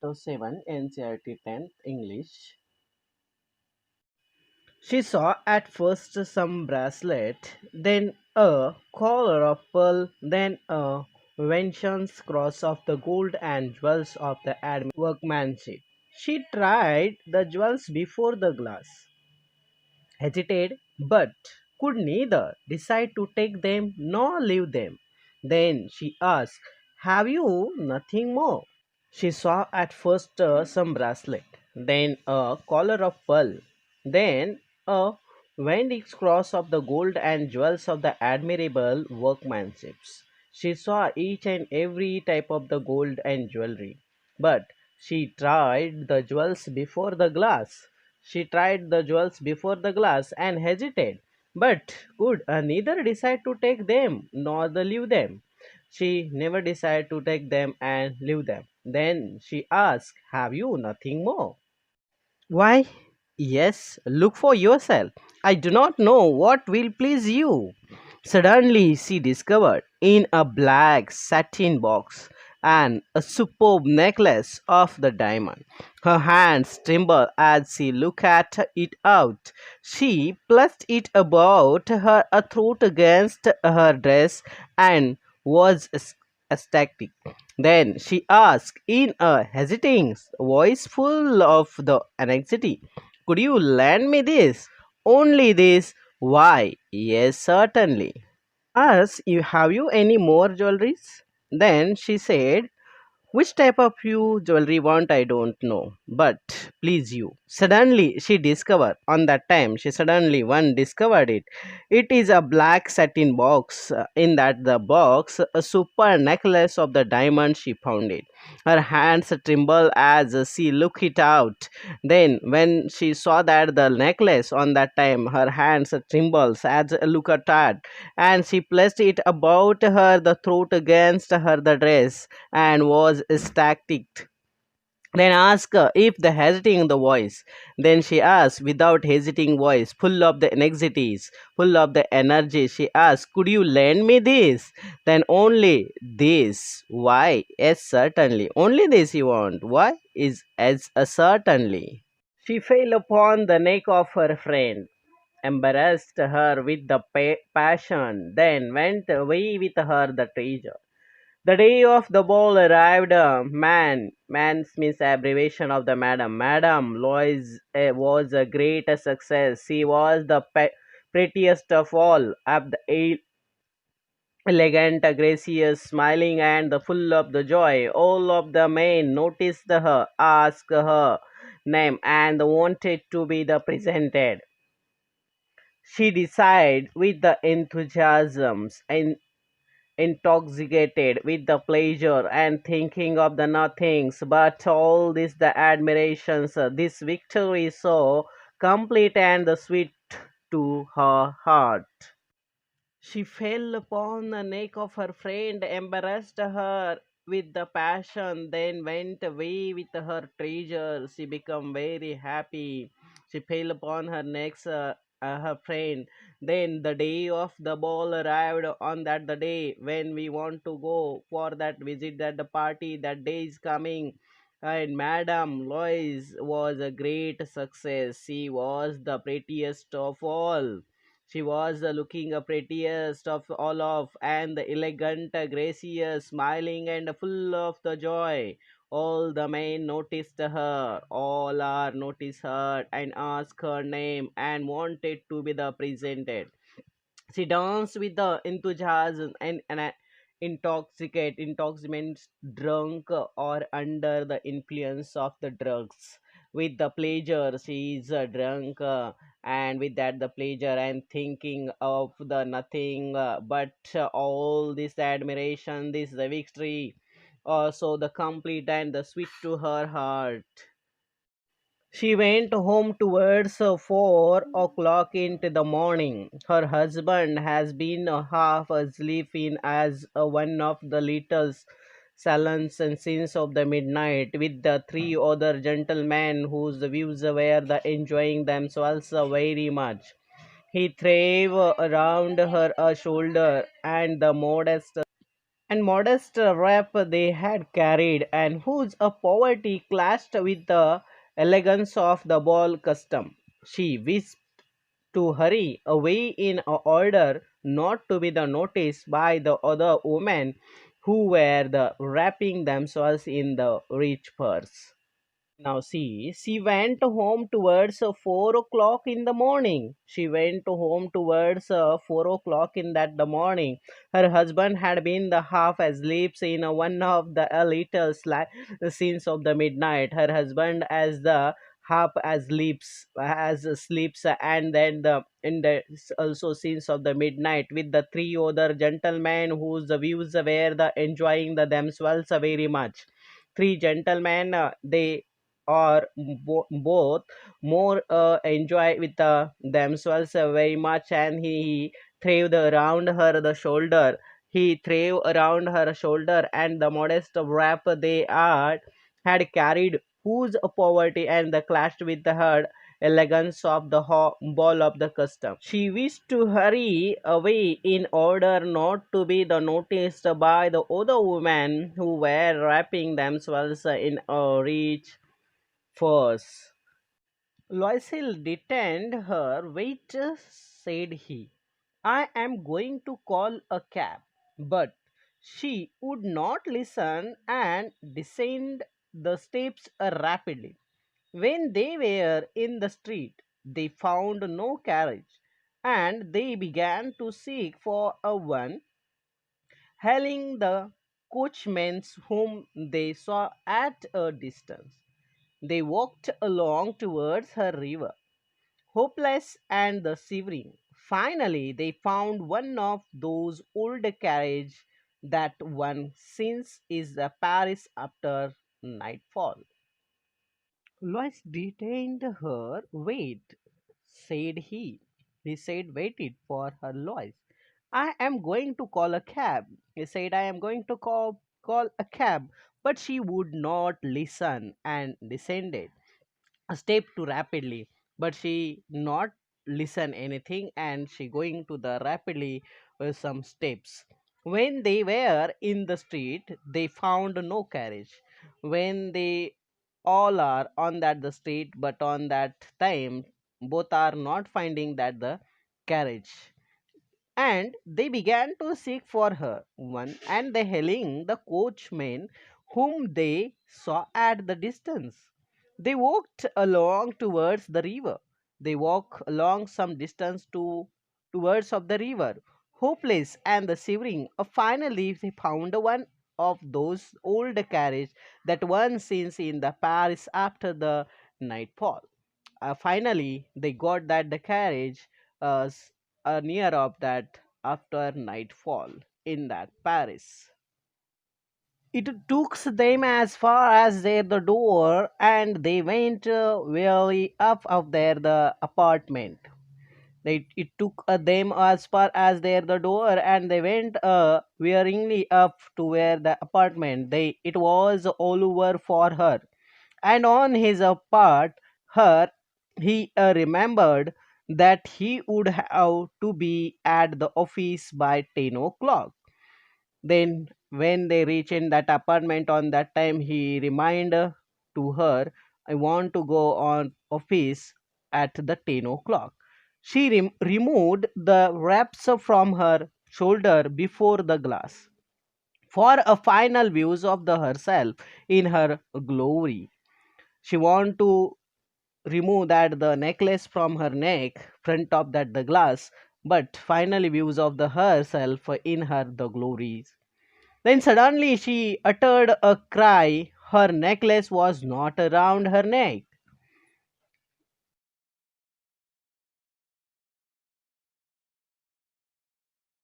Chapter 7 NCERT 10th English. She saw at first some bracelet, then a collar of pearl, then a Venetian's cross of the gold and jewels of the admirable workmanship. She tried the jewels before the glass, hesitated, but could neither decide to take them nor leave them. Then she asked, "Have you nothing more?" She saw at first some bracelet, then a collar of pearl, then a Vendix cross of the gold and jewels of the admirable workmanship. She saw each and every type of the gold and jewelry, but she tried the jewels before the glass. She tried the jewels before the glass and hesitated, but could neither decide to take them nor the leave them. She never decided to take them and leave them. Then she asked, "Have you nothing more?" "Why, yes, look for yourself. I do not know what will please you." Suddenly she discovered in a black satin box and a superb necklace of the diamond. Her hands trembled as she looked at it out. She placed it about her throat against her dress and was ecstatic. Then she asked in a hesitating voice full of the anxiety, "Could you lend me this? Only this?" "Why, yes, certainly." "As you have you any more jewelries?" Then she said, "Which type of you jewelry want I don't know, but please you." Suddenly she discovered on that time she suddenly one discovered it. It is a black satin box. In that the box a super necklace of the diamond she found it. Her hands trembled as she looked it out. Then when she saw that the necklace on that time her hands trembles as look at that, and she placed it about her the throat against her the dress and was ecstatic. Then asked if the hesitating the voice. Then she asked without hesitating voice, full of the anxieties, full of the energy. She asked, "Could you lend me this?" Then only this. "Why? Yes, certainly. Only this you want. Why? Is as a certainly." She fell upon the neck of her friend, embarrassed her with the passion, then went away with her the treasure. The day of the ball arrived. Man's means abbreviation of the madam. Madam Lois was a great success. She was the prettiest of all, of the elegant, gracious, smiling, and the full of the joy. All of the men noticed her, asked her name, and wanted to be the presented. She decided with the enthusiasms and intoxicated with the pleasure and thinking of the nothings but all this the admirations, this victory so complete and the sweet to her heart. She fell upon the neck of her friend, embarrassed her with the passion, then went away with her treasure. She became very happy. She fell upon her neck, her friend. Then the day of the ball arrived. On that the day when we want to go for that visit, that the party, that day is coming. And Madame Lois was a great success. She was the prettiest of all. She was the looking prettiest of all of, and the elegant, gracious, smiling, and full of the joy. All the men noticed her, all are noticed her, and asked her name, and wanted to be the presented. She danced with the enthusiasm and intoxicant, drunk, or under the influence of the drugs. With the pleasure, she is drunk, and with that, the pleasure and thinking of the nothing but all this admiration, this the victory, also the complete and the sweet to her heart. She went home towards 4 o'clock into the morning. Her husband has been half asleep in as one of the little salons and since of the midnight with the three other gentlemen whose views were the enjoying themselves very much. He thrave around her shoulder and the modest and modest wrap they had carried, and whose poverty clashed with the elegance of the ball custom. She wished to hurry away in order not to be the noticed by the other women who were wrapping themselves in the rich furs. Now see, she went home towards 4 o'clock in the morning. She went home towards 4 o'clock in that the morning. Her husband had been the half asleep in one of the little scenes of the midnight. Her husband as the half as sleeps, and then the in the also scenes of the midnight with the three other gentlemen whose views were the enjoying the themselves very much. Three gentlemen, they or both more enjoy with themselves very much, and he threw around her the shoulder. He threw around her shoulder, and the modest wrap they are had carried, whose poverty and the clashed with her elegance of the ball of the custom. She wished to hurry away in order not to be the noticed by the other women who were wrapping themselves in a rich furs. Loisel detained her. Wait, said he. I am going to call a cab. But she would not listen and descended the steps rapidly. When they were in the street, they found no carriage, and they began to seek for a one, hailing the coachmen whom they saw at a distance. They walked along towards her river, hopeless and the shivering. Finally, they found one of those old carriages that one since is the Paris after nightfall. Lois detained her. Wait, said he. He said, waited for her Lois. I am going to call a cab. He said, I am going to call a cab. But she would not listen and descended a step too rapidly, but she not listen anything, and she going to the rapidly with some steps. When they were in the street, they found no carriage. When they all are on that the street, but on that time both are not finding that the carriage, and they began to seek for her one, and they hailing the coachman whom they saw at the distance. They walked along towards the river. They walked along some distance towards of the river, hopeless and the shivering. Finally they found one of those old carriage that one sees in the Paris after the nightfall. Finally they got that the carriage near of that after nightfall in that Paris. It took them as far as the door, and they went wearily up of the apartment. It took them as far as the door, and they went wearingly up to where the apartment. It was all over for her, and on his part, her he remembered that he would have to be at the office by 10 o'clock. Then, when they reached in that apartment on that time, he reminded to her, I want to go on office at the 10 o'clock. She removed the wraps from her shoulder before the glass for a final views of the herself in her glory. She want to remove that the necklace from her neck, front of that the glass, but finally views of the herself in her the glories. Then suddenly she uttered a cry. Her necklace was not around her neck.